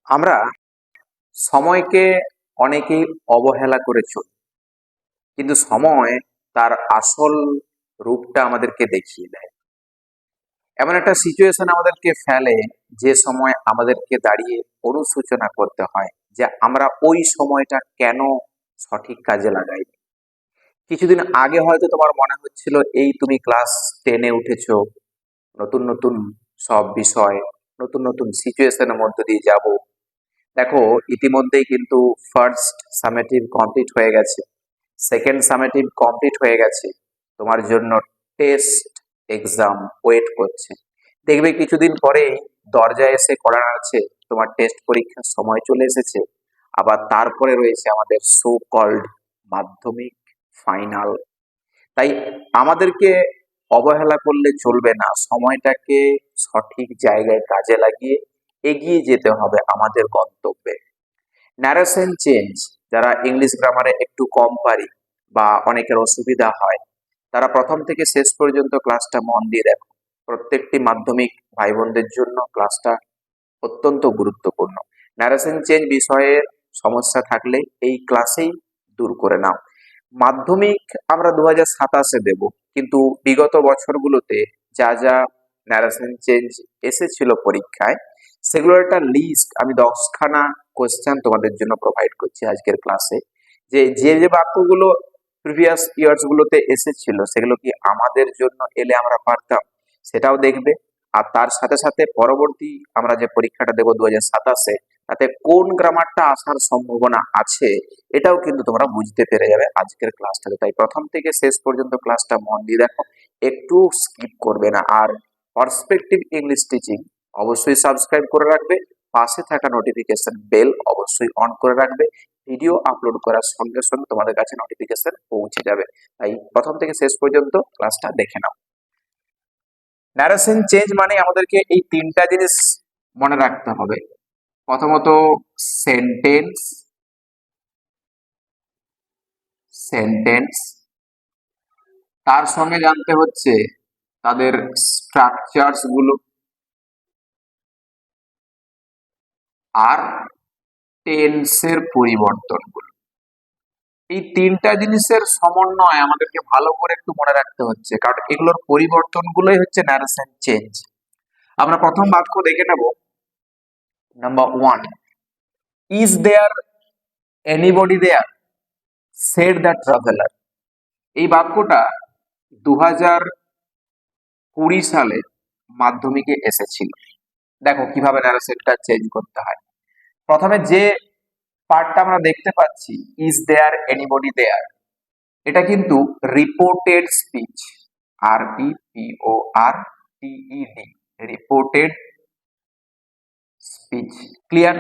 আমরা সময়কে অনেকেই অবহেলা করে চলি, কিন্তু সময় তার আসল রূপটা আমাদেরকে দেখিয়ে দেয়। এমন একটা সিচুয়েশন আমাদেরকে ফেলে, যে সময় আমাদেরকে দাঁড়িয়ে অনুশোচনা করতে হয় যে আমরা ওই সময়টা কেন সঠিক কাজে লাগাই। কিছুদিন আগে হয়তো তোমার মনে হচ্ছিল এই তুমি ক্লাস 10-এ উঠেছো, নতুন নতুন সব বিষয়, নতুন নতুন সিচুয়েশনের মধ্যে দিয়ে যাব। দেখো, ইতিমধ্যেই কিন্তু ফার্স্ট সামেটিভ কমপ্লিট হয়ে গেছে, সেকেন্ড সামেটিভ কমপ্লিট হয়ে গেছে, তোমার জন্য টেস্ট এক্সাম ওয়েট করছে। দেখবে কিছুদিন পরেই দরজায় এসে কড়া নাড়ছে, তোমার টেস্ট পরীক্ষার সময় চলে এসেছে। আবার তারপরে রয়েছে আমাদের সো কল্ড মাধ্যমিক ফাইনাল। তাই আমাদেরকে অবহেলা করলে চলবে না, সময়টাকে সঠিক জায়গায় কাজে লাগিয়ে এগিয়ে যেতে হবে আমাদের গন্তব্যে। ন্যারেশন চেঞ্জ, যারা ইংলিশ গ্রামারে একটু কম পারি বা অনেকের অসুবিধা হয়, তারা প্রথম থেকে শেষ পর্যন্ত ক্লাসটা মন দিয়ে দেখো। প্রত্যেকটি মাধ্যমিক ভাই বোনদের জন্য ক্লাসটা অত্যন্ত গুরুত্বপূর্ণ। ন্যারেশন চেঞ্জ বিষয়ের সমস্যা থাকলে এই ক্লাসেই দূর করে নাও। মাধ্যমিক আমরা 2027-এ দেব, কিন্তু বিগত বছরগুলোতে যা যা ন্যারেশন চেঞ্জ এসেছিল পরীক্ষায়, সেগুলোর একটা লিস্ট আমি 10খানা কোশ্চেন তোমাদের জন্য প্রোভাইড করছি আজকের ক্লাসে। যে যে যে বাক্যগুলো প্রিভিয়াস ইয়ার্স গুলোতে এসেছিল, সেগুলো কি আমাদের জন্য এলে আমরা পারতাম, সেটাও দেখবে। আর তার সাথে সাথে পরবর্তী আমরা যে পরীক্ষাটা দেবো 2027-এ, তাতে কোন গ্রামারটা আসার সম্ভাবনা আছে, এটাও কিন্তু তোমরা বুঝতে পেরে যাবে আজকের ক্লাসটাতে। তাই প্রথম থেকে শেষ পর্যন্ত ক্লাসটা মন দিয়ে দেখো, একটু স্কিপ করবে না। আর পার্সপেক্টিভ ইংলিশ টিচিং অবশ্যই সাবস্ক্রাইব করে রাখবে, পাশে থাকা নোটিফিকেশন বেল অবশ্যই অন করে রাখবে। ভিডিও আপলোড করার সঙ্গে সঙ্গে তোমাদের কাছে নোটিফিকেশন পৌঁছে যাবে। তাই প্রথম থেকে শেষ পর্যন্ত ক্লাসটা দেখে নাও। ন্যারেশন চেঞ্জ মানে আমাদেরকে এই তিনটা জিনিস মনে রাখতে হবে। প্রথমত সেন্টেন্স, সেন্টেন্স তার সঙ্গে জানতে হচ্ছে তাদের স্ট্রাকচারস গুলো, আর টেন্সের পরিবর্তনগুলো। এই তিনটা জিনিসের সমন্বয় আমাদেরকে ভালো করে একটু মনে রাখতে হচ্ছে, কারণ এগুলোর পরিবর্তনগুলোই হচ্ছে ন্যারেশন চেঞ্জ। আমরা প্রথম বাক্য দেখে নেব। Number 1, is there anybody there, said the traveller. এই বাক্যটা 2020 সালে মাধ্যমিকে এসেছিল। দেখো কিভাবে ন্যারেশনটা চেঞ্জ করতে হয়। প্রথমে যে পার্টটা আমরা দেখতে পাচ্ছি, ইজ দেয়ার এনিবডি দেয়ার, এটা কিন্তু reported speech, REPORTED, reported speech. Clear?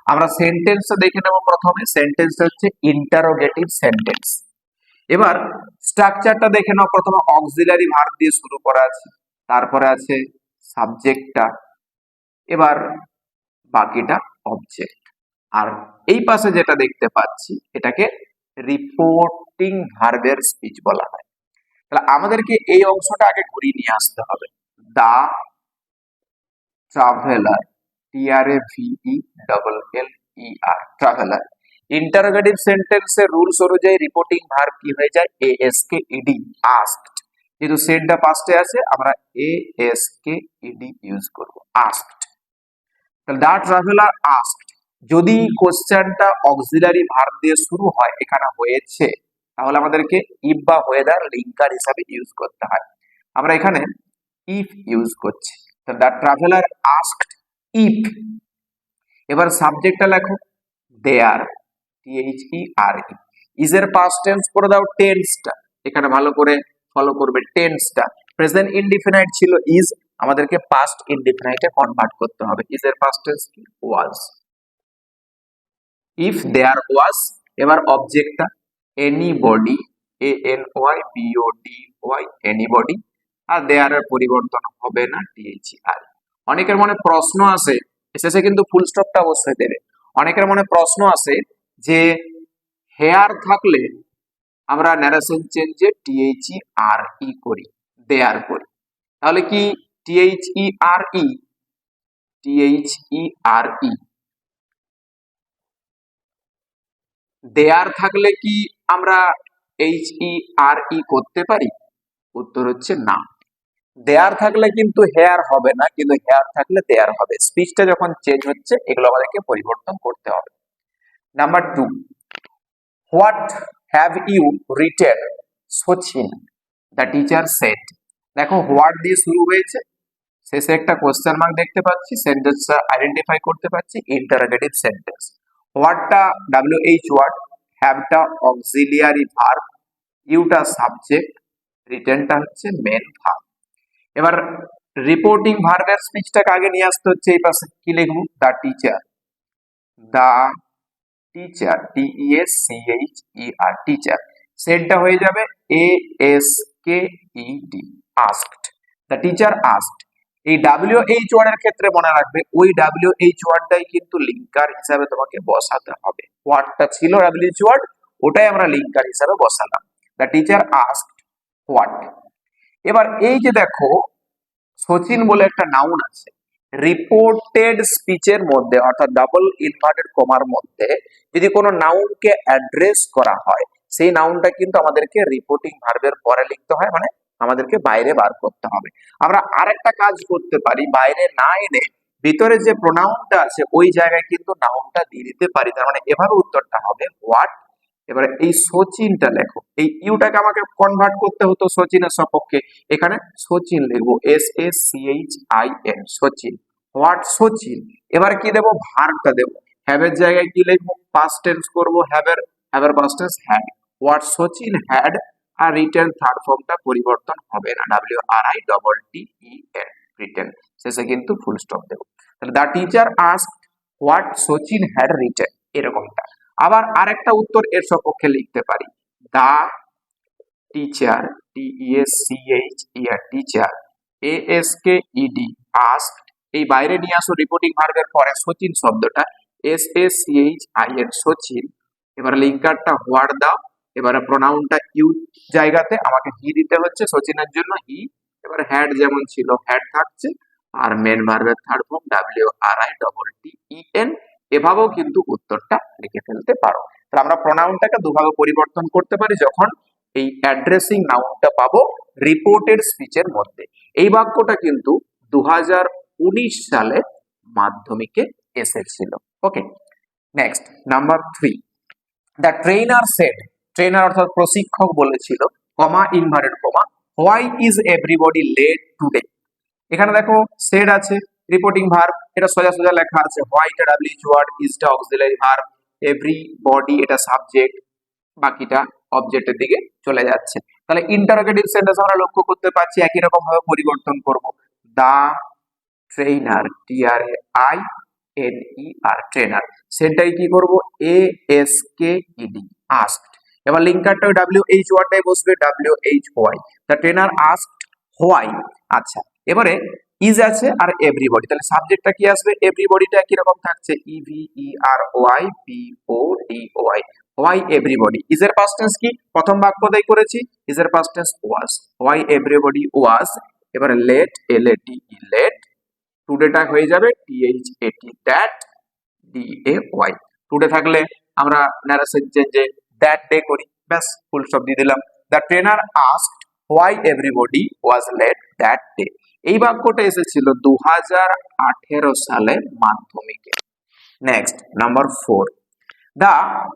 আমরা সেন্টেন্সটা দেখে নেব। প্রথমে সেন্টেন্সটা হচ্ছে ইন্টারোগেটিভ সেন্টেন্স। এবার স্ট্রাকচারটা দেখে নাও। প্রথমে অক্সিলারি ভার্ব দিয়ে শুরু করা আছে, তারপরে আছে সাবজেক্টটা, এবার বাকিটা অবজেক্ট। আর এই পাশে যেটা দেখতে পাচ্ছি, এটাকে রিপোর্টিং ভার্বের স্পিচ বলা হয়। তাহলে আমাদেরকে এই অংশটা আগে ঘুরিয়ে নিয়ে আসতে হবে। দা ট্রাভেলার, TRAVELLER, ট্রাভেলার। ইন্টারোগেটিভ সেন্টেন্সের রুলস অনুযায়ী রিপোর্টিং ভার্ব কি হয়ে যায়? ASKED, asked. যেহেতু সেটটা পাস্টে আছে, আমরা ASKED ইউজ করব, আস্কড। তাহলে দা ট্রাভেলার আস্কড, যদি কোশ্চেনটা অক্সিলারি ভার্ব দিয়ে শুরু হয়, এখানে হয়েছে, তাহলে আমাদেরকে ইফ বা ওয়েদার লিঙ্কার হিসাবে ইউজ করতে হয়। আমরা এখানে ইফ ইউজ করছি। The traveller asked if. এবার সাবজেক্টটা লেখো দেয়ার, THERE। ইজ এর পাস্ট টেন্স করে দাও টেন্সটা, এখানে ভালো করে ফলো করবে টেন্সটা। প্রেজেন্ট ইনডিফিনাইট ছিল ইজ, আমাদেরকে পাস্ট ইনডিফিনাইটে কনভার্ট করতে হবে। ইজ এর পাস্ট টেন্স কি? ওয়াজ। ইফ দেয়ার ওয়াজ। এবার অবজেক্টটা এনিবডি, ANYBODY, এনিবডি। আর দেয়ার এর পরিবর্তন হবে না, THERE। অনেকের মনে প্রশ্ন আসে, শেষে কিন্তু ফুল স্টপটা অবশ্যই দেবে। অনেকের মনে প্রশ্ন আসে যে হেয়ার থাকলে আমরা ন্যারেশন চেঞ্জে THERE করি, দেয়ার করি, তাহলে কি THERE, THERE দেয়ার থাকলে কি আমরা এইচ ই আর ই করতে পারি? উত্তর হচ্ছে না। দেয়ার থাকলে কিন্তু হেয়ার হবে না, কিন্তু হেয়ার থাকলে দেয়ার হবে। স্পিচটা যখন চেঞ্জ হচ্ছে এগুলো আমাদেরকে পরিবর্তন করতে হবে। Number 2, what have you written Sachin, the teacher said. দেখো হোয়াট দিয়ে শুরু হয়েছে, শেষে একটা কোশ্চেন মার্ক দেখতে পাচ্ছি, সেন্টেন্সটা আইডেন্টিফাই করতে পারছি, ইন্টারোগেটিভ সেন্টেন্স। হোয়াটটা WH ওয়ার্ড, হ্যাভটা অক্সিলিয়ারি ভার্ব, ইউটা সাবজেক্ট, রিটেনটা হচ্ছে মেন ভার্ব। এবার রিপোর্টিং ভার্বের স্পিচটাকে আগে নিয়ে আসতে হচ্ছে, এই পাশে কি লিখবো? The teacher, the teacher, TEACHER, teacher. সেটটা হয়ে যাবে ASKED, asked. The teacher asked. এই WH ওয়ার্ডের ক্ষেত্রে মনে রাখবে ওই WH ওয়ার্ডটাই কিন্তু লিঙ্কার হিসাবে তোমাকে বসাতে হবে। ওয়ার্ডটা ছিল WH ওয়ার্ড, ওটাই আমরা লিঙ্কার হিসাবে বসালাম। The teacher asked what. এবার এই যে দেখো সচিন বলে একটা নাউন আছে, রিপোর্টেড স্পিচের মধ্যে অর্থাৎ ডাবল ইনভার্টেড কমার মধ্যে যদি কোনো নাউনকে অ্যাড্রেস করা হয়, সেই নাউনটা কিন্তু আমাদেরকে রিপোর্টিং ভার্বের পরে লিখতে হয়, মানে আমাদেরকে বাইরে বার করতে হবে। আমরা আরেকটা কাজ করতে পারি, বাইরে না এনে ভিতরে যে প্রোনাউনটা আছে ওই জায়গায় কিন্তু নাউনটা দিয়ে দিতে পারি। তার মানে এভাবে উত্তরটা হবে হোয়াট। এবারে এই সচিনটা লেখো, এই ইউটাকে আমাকে কনভার্ট করতে হতো সচিনের সপক্ষে, এখানে সচিন লিখবো, SACHIN, সচিন। হোয়াট সচিন। এবার কি দেবো? ভার্বটা দেবো। হ্যাভের জায়গায় কি লিখবো? পাস্ট টেন্স করবো, হ্যাভের past tense had. What Sachin had, আর রিটেন থার্ড ফর্মটা পরিবর্তন হবে না, WRITTEN, রিটেন। শেষে কিন্তু ফুল স্টপ দেবো। তাহলে the teacher asked what Sachin had written, এরকমটা। আবার আরেকটা উত্তর এর সপক্ষে লিখতে পারি, the teacher, TEACHER, teacher, ASKED, asked. এই বাইরে নিয়ে আসো রিপোর্টিং ভার্বের পরে সচিন শব্দটা, SACHIN, সচিন। এবার লিঙ্কারটা হোয়াট দাও, এবারে প্রোনাউনটা ইউ জায়গাতে আমাকে হি দিতে হচ্ছে সচিনের জন্য, হি। এবার হ্যাড যেমন ছিল হ্যাড থাকছে, আর মেন ভার্বের থার্ড ফর্ম WRITTEN। এভাবেও কিন্তু উত্তরটা লিখে ফেলতে পারো। তাহলে আমরা প্রোনাউনটাকে দুভাবে পরিবর্তন করতে পারি যখন এই অ্যাড্রেসিং নাউনটা পাবো রিপোর্টেড স্পিচের মধ্যে। এই বাক্যটা কিন্তু 2019 সালে মাধ্যমিকে এসেছিল। Okay, next number 3, the trainer said, trainer অর্থাৎ প্রশিক্ষক বলেছিল, comma inverted comma, why is everybody late today. এখানে দেখো সেড আছে, রিপোর্টিং ভার্ব, এটা সোজা সোজা লেখা আছে, হোয়াইটা WH ওয়ার্ড, ইজটা অক্সিলারি ভার্ব, এভরিবডি এটা সাবজেক্ট, বাকিটা অবজেক্টের দিকে চলে যাচ্ছে। তাহলে ইন্টারোগেটিভ সেন্টেন্স আমরা লক্ষ্য করতে পারছি একই রকম ভাবে পরিবর্তন করব, দা ট্রেনার, TRAINER, ট্রেনার। সেটাই কি করব? ASKED, asked. এবার লিঙ্কারটা WH ওয়ার্ডটাই বসবে, WHY, the trainer asked why. আচ্ছা, এবারে ইজ আছে আর এভরিবডি, তাহলে সাবজেক্টটা কি আসবে? এভরিবডিটা কি রকম থাকছে, EVERYBODY, হোয়াই এভরিবডি। ইজ এর পাস্ট টেন্স কি? প্রথম বাক্যটাই করেছি, ইজ এর past tense was, why everybody ওয়াজ। এবারে লেট, LATE, লেট। টুডেটা হয়ে যাবে THAT, দ্যাট, DAY। টুডে থাকলে আমরা ন্যারেশন চেঞ্জে দ্যাট ডে করি, ব্যাস ফুল স্টপ দিয়ে দিলাম। The trainer asked why everybody was late that day. এই বাক্যটা এসেছিল 2018 সালে মাধ্যমিকে। Next number 4, the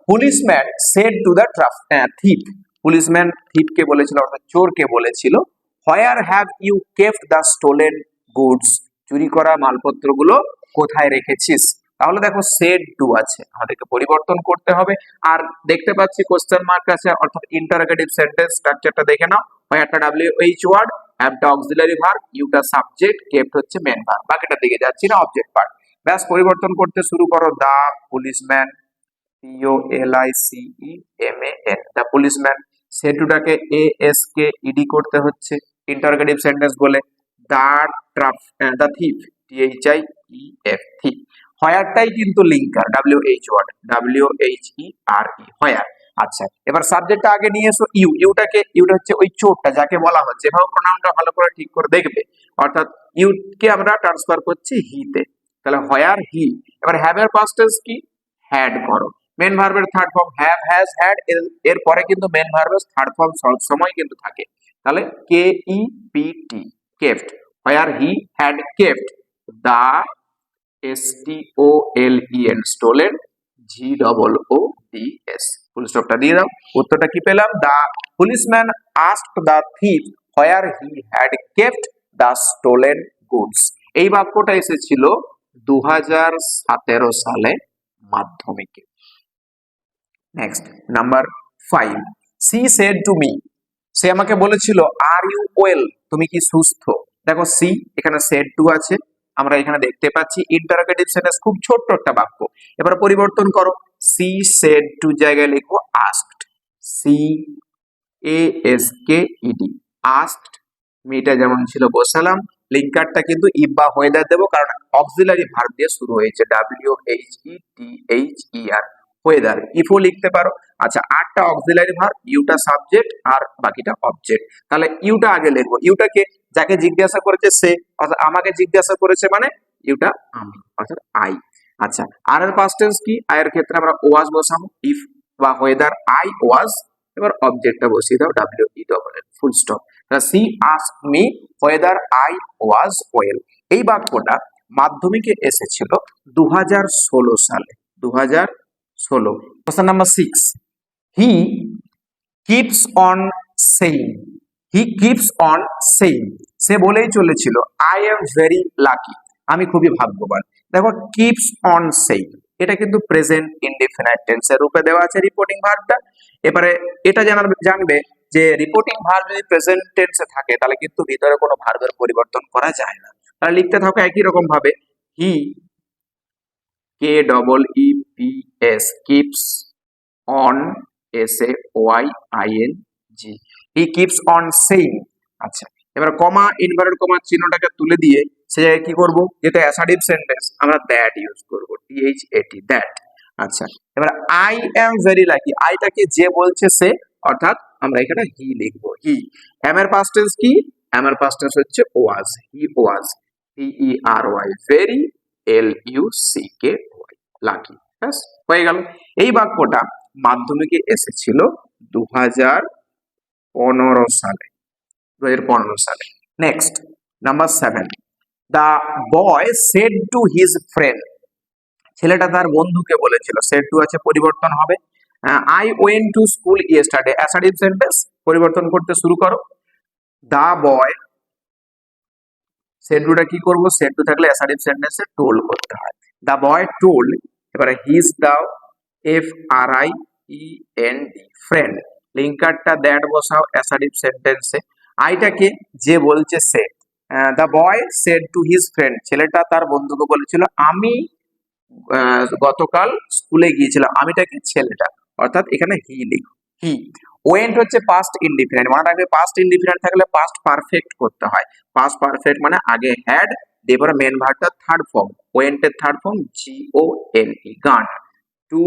policeman said to the thief, policeman থিপকে বলেছিল অর্থাৎ চোরকে বলেছিল, where have you kept the stolen goods, চুরি করা মালপত্রগুলো কোথায় রেখেছিস? তাহলে দেখো সেড টু আছে, আমাদেরকে পরিবর্তন করতে হবে। আর দেখতে পাচ্ছি কোশ্চেন মার্ক আছে, অর্থাৎ ইন্টারোগেটিভ সেন্টেন্স স্ট্রাকচারটা দেখে নাও, হোয়ারটা WH ওয়ার্ড, হ্যাভটা অক্সিলারি ভার্ব, ইউটা সাবজেক্ট, কেপ্ট হচ্ছে মেন ভার্ব। বাকিটার দিকে যাচ্ছি না, অবজেক্ট পার্ট। ব্যাস পরিবর্তন করতে শুরু করো, the policeman, POLICEMAN, the policeman. সেটুটাকে ASKED করতে হচ্ছে ইন্টারোগেটিভ সেন্টেন্স বলে, দ্য থিফ, THIEF, থিফ। হোয়ারটাই কিন্তু linker, WH word, WHERE, where. আচ্ছা, এবার সাবজেক্টটা আগে নিয়ে এসো, ইউটা হচ্ছে ওই চোরটা যাকে বলা হচ্ছে, এভাবে প্রোনাউনটা ভালো করে ঠিক করে দেখবে, অর্থাৎ ইউকে আমরা ট্রান্সফার করছি হিতে, তাহলে হোয়ার হি। এবার হ্যাভ এর পাস্ট টেন্স কি? হ্যাড করো। মেন ভার্বের third form have, has, had, এর পরে কিন্তু মেন ভার্বের থার্ড ফর্ম সব সময় কিন্তু থাকে। তাহলে K E P T, kept, where he had kept the, STOLEN, stolen, GOODS, full স্টপটা দিয়ে দাও। উত্তরটা কি পেলাম? The policeman asked the thief where he had kept the stolen goods. এই বাক্যটা এসেছিল 2017 সালে মাধ্যমিকে। Next number 5, she said to me, সে আমাকে বলেছিল আর ইউ ওয়েল, তুমি কি সুস্থ? দেখো সি এখানে সেড টু আছে, আমরা এখানে দেখতে পাচ্ছি ইন্টারোগেটিভ সেন্টেন্স, খুব ছোট্ট একটা বাক্য। এবার পরিবর্তন করো, সি সেড টু জায়গায় লিখবো আস্কড, CASKED, আস্কড, মিটা যেমন ছিল বসালাম, লিঙ্কারটা কিন্তু ইফ বা ওয়েদার দেবো, কারণ অক্সিলারি ভার্ব দিয়ে শুরু হয়েছে, WHETHER, ওয়েদার। ইফও লিখতে পারো। আচ্ছা, আরটা অক্সিলারি ভার্ব, ইউটা সাবজেক্ট আর বাকিটা অবজেক্ট। তাহলে ইউটা আগে লিখবো, ইউটাকে যাকে জিজ্ঞাসা করেছে সে, অর্থাৎ আমাকে জিজ্ঞাসা করেছে মানে ইউটা আমি, অর্থাৎ আই। আচ্ছা, আর এর পাস্ট টেন্স কি? আই এর ক্ষেত্রে আমরা ওয়াজ বসাবো, ইফ বা ওয়েদার আই ওয়াজ, এবার অবজেক্টটা বসিয়ে দাও WELL, full stop. She ask me whether I was well. এই বাক্যটা মাধ্যমিকে এসেছিল 2016 সালে, 2016। Question number 6, he keeps on saying, he keeps on saying, সে বলেই চলেছিল আই এম ভেরি লাকি, আমি খুবই ভাগ্যবান। দেখো কিপস অন সেইং, এটা কিন্তু প্রেজেন্ট ইনডিফিনাইট টেন্সের রূপে দেওয়া আছে রিপোর্টিং ভার্বটা। এবারে এটা জানবে যে রিপোর্টিং ভার্ব যদি প্রেজেন্ট টেন্সে থাকে তাহলে কিন্তু ভিতরে কোনো ভার্বের পরিবর্তন করা যায় না। তাহলে লিখতে থাকো একই রকম ভাবে, হি KEEPS keeps on SAYING, he keeps on saying. আচ্ছা, এবার কমা ইনভার্টেড কমা চিহ্নটাকে তুলে দিয়ে সে জায়গায় কি করব, যেটা অ্যাসার্টিভ সেন্টেন্স আমরা দ্যাট ইউজ করব, THAT, দ্যাট। আচ্ছা, এবার আই এম ভেরি লাকি, আইটাকে যে বলছে সে, অর্থাৎ আমরা এখানে হি লিখবো, হি। এম এর পাস্ট টেন্স কি? এম এর পাস্ট টেন্স হচ্ছে ওয়াজ, হি ওয়াজ, VERY, ভেরি, LUCKY, লাকি। ব্যাস হয়ে গেল। এই বাক্যটা মাধ্যমিকে এসেছিল 2015 সালে, 2015 সালে। Next number 7, the boy said to his friend, ছেলেটা তার বন্ধুকে বলেছিল, সেড টু আছে পরিবর্তন হবে, I went to school yesterday, assertive sentence, পরিবর্তন করতে শুরু করো। দা বয়, সেড টুটা কি করব, সেড টু থাকলে অ্যাসার্টিভ সেন্টেন্সে টোল্ড করতে হয়, দা বয় টোল্ড। এবারে হিজ দাও, FRIEND, ফ্রেন্ড, লিঙ্কারটা দ্যাট বসাও অ্যাসার্টিভ সেন্টেন্সে, আইটাকে যে বলছে সে, the boy said to his friend, ছেলেটা তার বন্ধুকে বলেছিল আমি গতকাল স্কুলে গিয়েছিলাম, আমিটাকে ছেলেটা, অর্থাৎ এখানে হি লিখো, হি। ওয়েন্ট হচ্ছে পাস্ট ইনডিফিনাইট, মনে রাখবে পাস্ট ইনডিফিনাইট থাকলে পাস্ট পারফেক্ট করতে হয়। পাস্ট পারফেক্ট মানে আগে হ্যাড, এরপরে মেন ভার্বটা থার্ড ফর্ম, ওয়েন্টের third form GONE, gone. To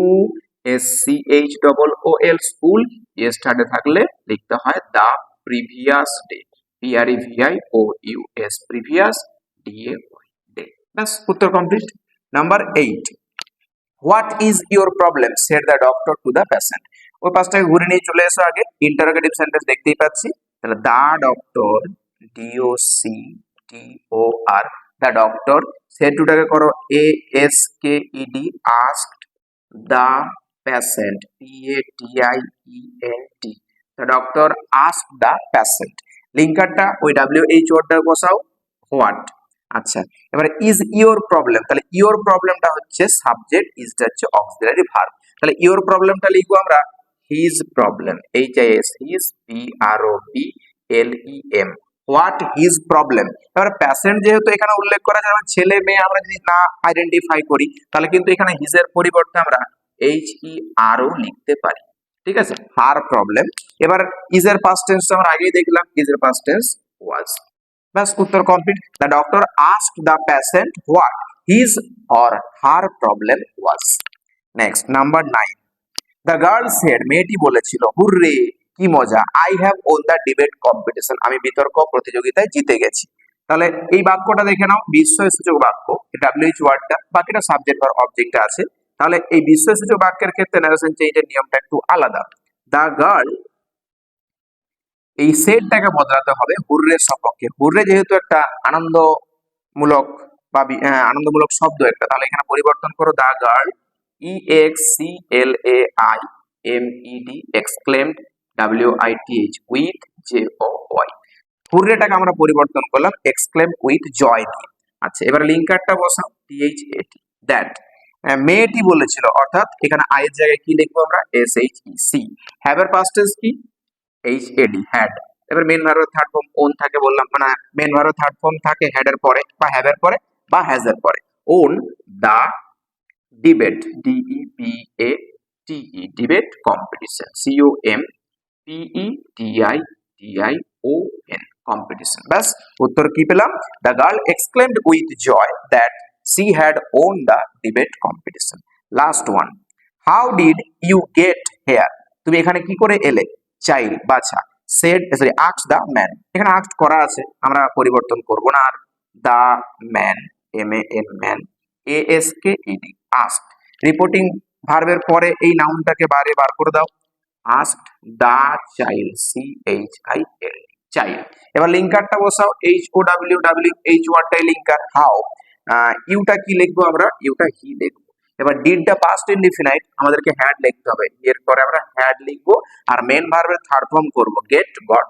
SCHOOL, school. Yesterday থাকলে লিখতে হয় the previous day, PREVIOUS, previous, DAY, day. ব্যাস উত্তর complete. Number 8, what is your problem said the doctor to the patient, ওই পাঁচটাকে ঘুরে নিয়ে চলে এসো আগে, ইন্টারোগেটিভ সেন্টেন্স দেখতেই পাচ্ছি, তাহলে the doctor, DOCTOR, the doctor, said টুটাকে করো ASKED, asked the patient, PATIENT, the doctor asked the patient, লিঙ্কারটা ওই WHO বসাও, হোয়াট। আচ্ছা, এবারে ইজ ইওর প্রবলেম, তাহলে ইওর প্রবলেমটা হচ্ছে সাবজেক্ট, ইজটা হচ্ছে অক্সিলারি ভার্ব, তাহলে ইওর প্রবলেমটা লিখবো আমরা his problem, HIS, his, PROBLEM, what his problem. এবার প্যাসেন্ট যেহেতু এখানে উল্লেখ করা যায়, ছেলে মেয়ে আমরা যদি না আইডেন্টিফাই করি তাহলে কিন্তু এখানে হিজের পরিবর্তে আমরা HERO লিখতে পারি, ঠিক আছে, হার প্রবলেম। এবার ইজের পাস্ট টেন্স আমরা আগেই দেখলাম, ইজের পাস্ট টেন্স ওয়াজ। ব্যাস উত্তর complete. The doctor asked the patient what his or her problem was. Next number 9, the girl said, মেয়েটি বলেছিল, হুররে, কি মজা, I have won the debate competition, আমি বিতর্ক প্রতিযোগিতায় জিতে গেছি। তাহলে এই বাক্যটা দেখে নাও, বিস্ময়সূচক বাক্য, WH ওয়ার্ডটা, বাকিটা সাবজেক্ট আর অবজেক্ট আছে। তাহলে এই বিশেষ্য বাক্যের ক্ষেত্রে ন্যারেশন চেঞ্জের নিয়মটা একটু আলাদা। দা গার্ল, এই সেটটাকে বদলাতে হবে হুররের সপক্ষে। হুররে যেহেতু একটা আনন্দমূলক বা আনন্দমূলক শব্দ একটা, তাহলে এখানে পরিবর্তন করো the girl, EXCLAIMED exclaimed WITH with JOY। হুররেটাকে আমরা পরিবর্তন করলাম এক্সক্লেম উইথ জয় দিয়ে। আচ্ছা, এবার লিঙ্কারটা বসাও THAT। দ্যাট, মেয়েটি বলেছিল, অর্থাৎ এখানে আই এর জায়গায় কি লিখবো আমরা? SHEC। হ্যাভের পাস্ট টেন্স কি? HAD, had. এবার মেন ভার্বের থার্ড ফর্ম ওন থাকে বললাম, মানে মেন ভার্বের থার্ড ফর্ম থাকে হেড এর পরে বা হ্যাভ এর পরে বা হ্যাজ এর পরে। On the debate, DEBATE, debate competition, COMPETITION, competition. ব্যাস, উত্তর কি পেলাম? The girl exclaimed with joy that she had won the debate competition. Last one, how did you get here? তুমি এখানে কি করে এলে? চাইল্ড, বাছা। Said, sorry, asked the man. এখানে আস্কড করা আছে, আমরা পরিবর্তন করব না আর। The man, MAN, man, ASKED, asked. Reporting ভার্বের পরে এই নাউনটাকে বার করে দাও। Asked the child, CHILD, child. এবার লিঙ্কারটা বসাও, HOWW, H ওয়ার্ডটাই লিঙ্কার। হাউ, ইউটা কি লিখবো আমরা? ইউটা হি লিখবো। এবার ডিডটা পাস্ট ইনডিফিনাইট, আমাদেরকে হ্যাড লিখতে হবে, এরপরে আমরা হ্যাড লিখবো আর মেন ভার্বের থার্ড ফর্ম করব গেট, গট,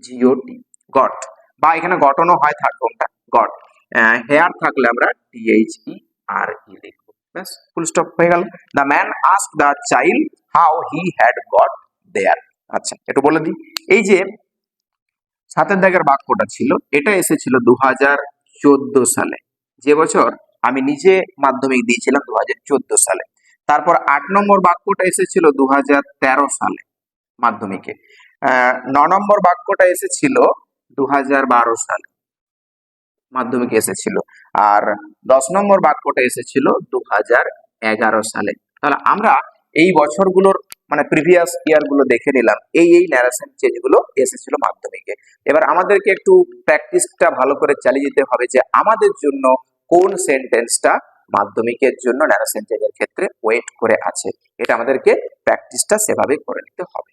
GOT, গট। বা এখানে গঠনও হয় থার্ড ফর্মটা, গট। হেয়ার থাকলে আমরা THERE লিখবো। ব্যাস, ফুল স্টপ হয়ে গেল। The man asked the child how he had got there. আচ্ছা, একটু বলে দিই, এই যে 7 দাগের বাক্যটা ছিল, এটা এসেছিল 2014 সালে, যে বছর আমি নিজে মাধ্যমিক দিয়েছিলাম 2014 সালে। তারপর 8 নম্বর বাক্যটা এসেছিল 2013 সালে মাধ্যমিকে। 9 নম্বর বাক্যটা এসেছিল 2012 সালে মাধ্যমিকে এসেছিল। আর 10 নম্বর বাক্যটা এসেছিল 2011 সালে। তাহলে আমরা এই বছরগুলোর মানে প্রিভিয়াস ইয়ার গুলো দেখে নিলাম, এই ন্যারেশন চেঞ্জ গুলো এসেছিল মাধ্যমিকে। এবার আমাদেরকে একটু প্র্যাকটিসটা ভালো করে চালিয়ে যেতে হবে যে আমাদের জন্য কোন সেন্টেন্সটা মাধ্যমিকের জন্য ন্যারেশন চেঞ্জের ক্ষেত্রে ওয়েট করে আছে, এটা আমাদেরকে প্র্যাকটিসটা সেভাবে করে নিতে হবে।